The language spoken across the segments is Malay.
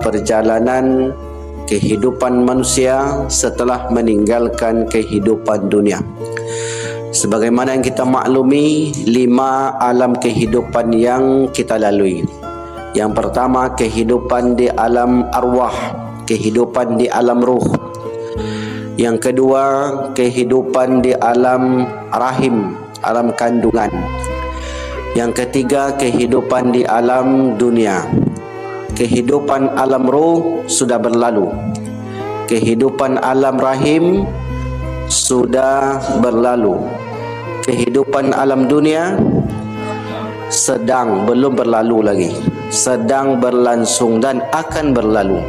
perjalanan kehidupan manusia setelah meninggalkan kehidupan dunia. Sebagaimana yang kita maklumi, 5 alam kehidupan yang kita lalui. Yang pertama, kehidupan di alam arwah, kehidupan di alam ruh. Yang kedua, kehidupan di alam rahim, alam kandungan. Yang ketiga, kehidupan di alam dunia. Kehidupan alam ruh sudah berlalu. Kehidupan alam rahim sudah berlalu. Kehidupan alam dunia belum berlalu lagi, sedang berlangsung dan akan berlalu.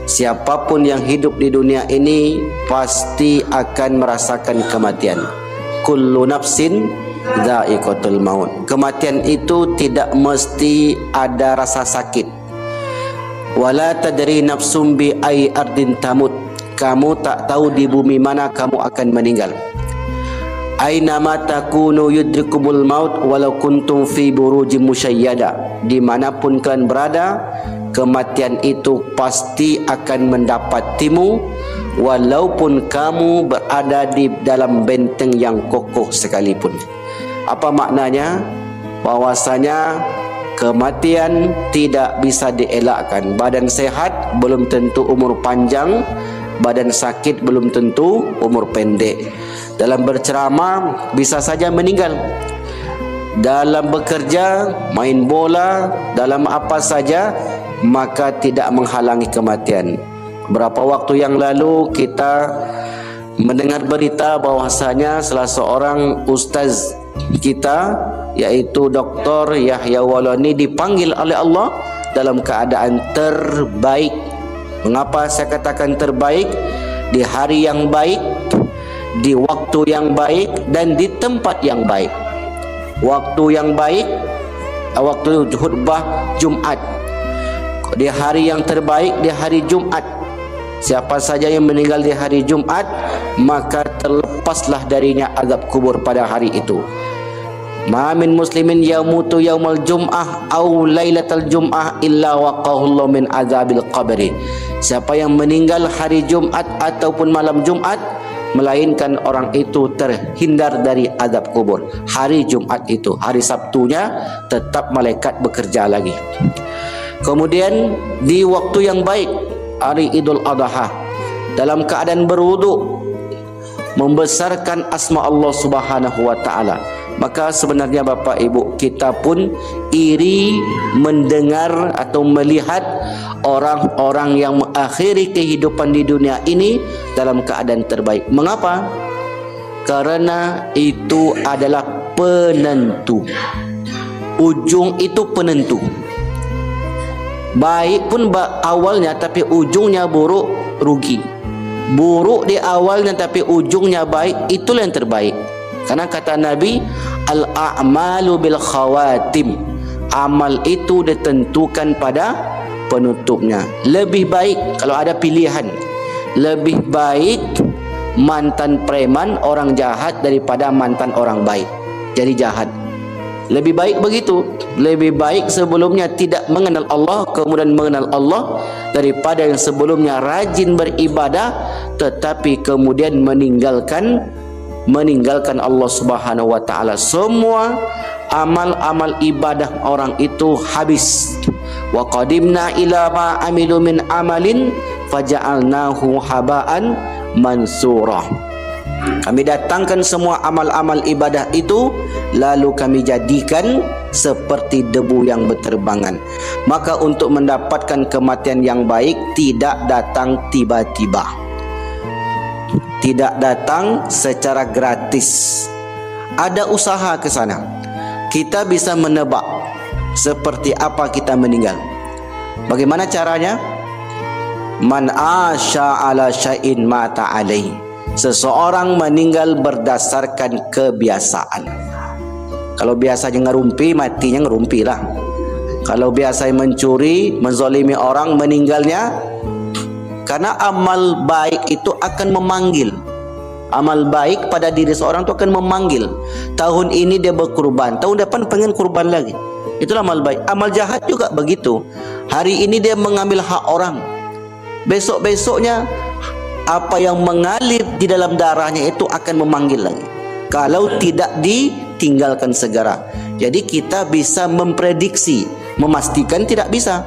Siapapun yang hidup di dunia ini pasti akan merasakan kematian. Kullu nafsin dha'iqatul maut. Kematian itu tidak mesti ada rasa sakit. Wala tadri nafsum bi ai ardin tamut. Kamu tak tahu di bumi mana kamu akan meninggal. Aina ma takunu yudrikumul maut walau kuntum fi burujim musyayyada. Dimanapun kalian berada, kematian itu pasti akan mendapatimu walaupun kamu berada di dalam benteng yang kokoh sekalipun. Apa maknanya? Bahwasanya kematian tidak bisa dielakkan. Badan sehat belum tentu umur panjang, badan sakit belum tentu umur pendek. Dalam berceramah bisa saja meninggal. Dalam bekerja, main bola, dalam apa saja, maka tidak menghalangi kematian. Beberapa waktu yang lalu kita mendengar berita bahwasanya salah seorang ustaz kita, yaitu Dr. Yahya Walani, dipanggil oleh Allah dalam keadaan terbaik. Mengapa saya katakan terbaik? Di hari yang baik, di waktu yang baik, dan di tempat yang baik. Waktu yang baik, waktu khutbah Jumat. Di hari yang terbaik, di hari Jumat. Siapa saja yang meninggal di hari Jumat, maka terlepaslah darinya azab kubur pada hari itu. Ma min muslimin yamutu yaumal jum'ah au lailatal jum'ah illa waqahullahu min azabil qabri. Siapa yang meninggal hari Jumat ataupun malam Jumat, melainkan orang itu terhindar dari azab kubur. Hari Jumat itu, hari Sabtunya tetap malaikat bekerja lagi. Kemudian di waktu yang baik, hari Idul Adha, dalam keadaan berwudu, membesarkan asma Allah Subhanahu wa taala. Maka sebenarnya Bapak Ibu, kita pun iri mendengar atau melihat orang-orang yang mengakhiri kehidupan di dunia ini dalam keadaan terbaik. Mengapa? Karena itu adalah penentu. Ujung itu penentu. Baik pun awalnya tapi ujungnya buruk, rugi. Buruk di awalnya tapi ujungnya baik, itulah yang terbaik. Karena kata Nabi, al-a'malu bil khawatim. Amal itu ditentukan pada penutupnya. Lebih baik, kalau ada pilihan, lebih baik mantan preman, orang jahat, daripada mantan orang baik jadi jahat. Lebih baik begitu. Lebih baik sebelumnya tidak mengenal Allah, kemudian mengenal Allah, daripada yang sebelumnya rajin beribadah tetapi kemudian meninggalkan Allah Subhanahu wa taala. Semua amal-amal ibadah orang itu habis. Wa qadimna ila ma amilu min amalin faja'alnahu haba'an mansura. Kami datangkan semua amal-amal ibadah itu, lalu kami jadikan seperti debu yang berterbangan. Maka untuk mendapatkan kematian yang baik tidak datang tiba-tiba, tidak datang secara gratis. Ada usaha ke sana. Kita bisa menebak seperti apa kita meninggal. Bagaimana caranya? Man asya ala syai'in mata alaihi. Seseorang meninggal berdasarkan kebiasaan. Kalau biasanya ngerumpi, matinya ngerumpi lah. Kalau biasa mencuri, menzalimi orang, meninggalnya karena amal baik itu akan memanggil. Amal baik pada diri seorang itu akan memanggil. Tahun ini dia berkurban, tahun depan pengen kurban lagi. Itulah amal baik. Amal jahat juga begitu. Hari ini dia mengambil hak orang, besok-besoknya apa yang mengalir di dalam darahnya itu akan memanggil lagi, kalau tidak ditinggalkan segera. Jadi kita bisa memprediksi, memastikan tidak bisa.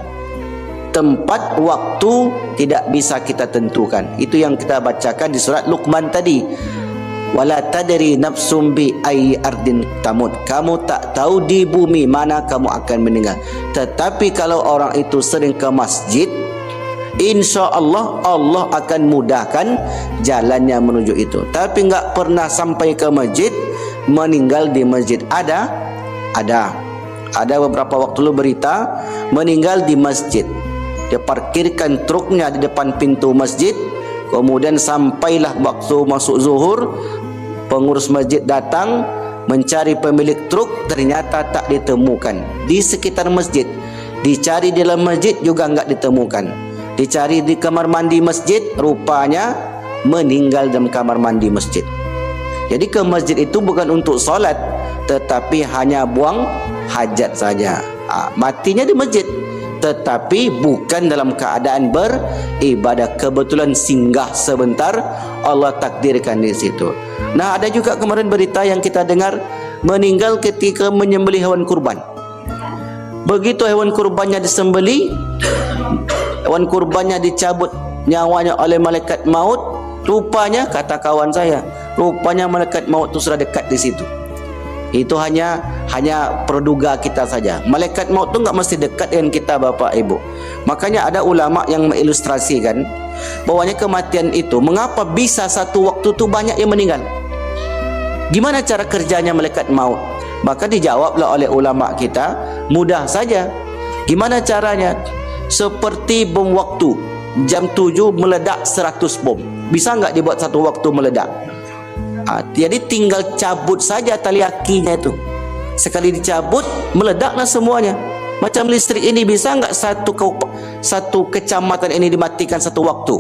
Tempat, waktu tidak bisa kita tentukan. Itu yang kita bacakan di surat Luqman tadi. Wala tadri nafsum bi ayyi ardin tamut. Kamu tak tahu di bumi mana kamu akan meninggal. Tetapi kalau orang itu sering ke masjid, insya Allah Allah akan mudahkan jalannya menuju itu. Tapi enggak pernah sampai ke masjid, meninggal di masjid. Ada beberapa waktu lalu berita meninggal di masjid. Dia parkirkan truknya di depan pintu masjid, kemudian sampailah waktu masuk zuhur, pengurus masjid datang mencari pemilik truk, ternyata tak ditemukan di sekitar masjid. Dicari di dalam masjid juga enggak ditemukan. Dicari di kamar mandi masjid, rupanya meninggal dalam kamar mandi masjid. Jadi ke masjid itu bukan untuk solat, tetapi hanya buang hajat saja. Matinya di masjid, tetapi bukan dalam keadaan beribadah. Kebetulan singgah sebentar, Allah takdirkan di situ. Nah, ada juga kemarin berita yang kita dengar, meninggal ketika menyembelih hewan kurban. Begitu hewan kurbannya disembelih, hewan kurbannya dicabut nyawanya oleh malaikat maut, rupanya, kata kawan saya, rupanya malaikat maut itu sudah dekat di situ. Itu hanya perduga kita saja. Malaikat maut itu enggak mesti dekat dengan kita, Bapak Ibu. Makanya ada ulama yang mengilustrasikan bahwanya kematian itu, mengapa bisa satu waktu itu banyak yang meninggal? Gimana cara kerjanya malaikat maut? Maka dijawablah oleh ulama kita, mudah saja. Gimana caranya? Seperti bom waktu, jam 7 meledak 100 bom. Bisa enggak dibuat satu waktu meledak? Jadi tinggal cabut saja tali akinya itu. Sekali dicabut, meledaklah semuanya. Macam listrik ini, bisa enggak satu kecamatan ini dimatikan satu waktu?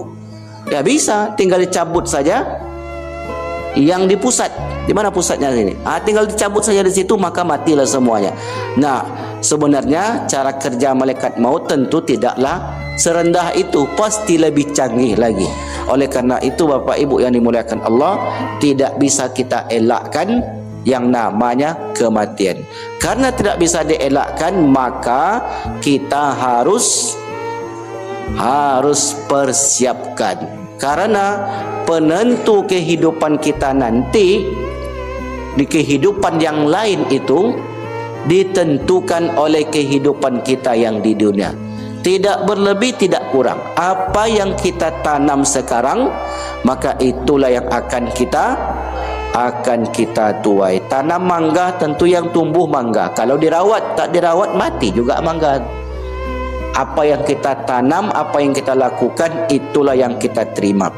Ya bisa, tinggal dicabut saja. Yang di pusat, di mana pusatnya ini? Tinggal dicabut saja di situ, maka matilah semuanya. Nah, sebenarnya cara kerja malaikat maut tentu tidaklah serendah itu, pasti lebih canggih lagi. Oleh karena itu, Bapak Ibu yang dimuliakan Allah, tidak bisa kita elakkan yang namanya kematian. Karena tidak bisa dielakkan, maka kita harus persiapkan. Karena penentu kehidupan kita nanti di kehidupan yang lain itu ditentukan oleh kehidupan kita yang di dunia. Tidak berlebih, tidak kurang. Apa yang kita tanam sekarang, maka itulah yang akan kita tuai. Tanam mangga, tentu yang tumbuh mangga. Kalau dirawat, tak dirawat, mati juga mangga. Apa yang kita tanam, apa yang kita lakukan, itulah yang kita terima.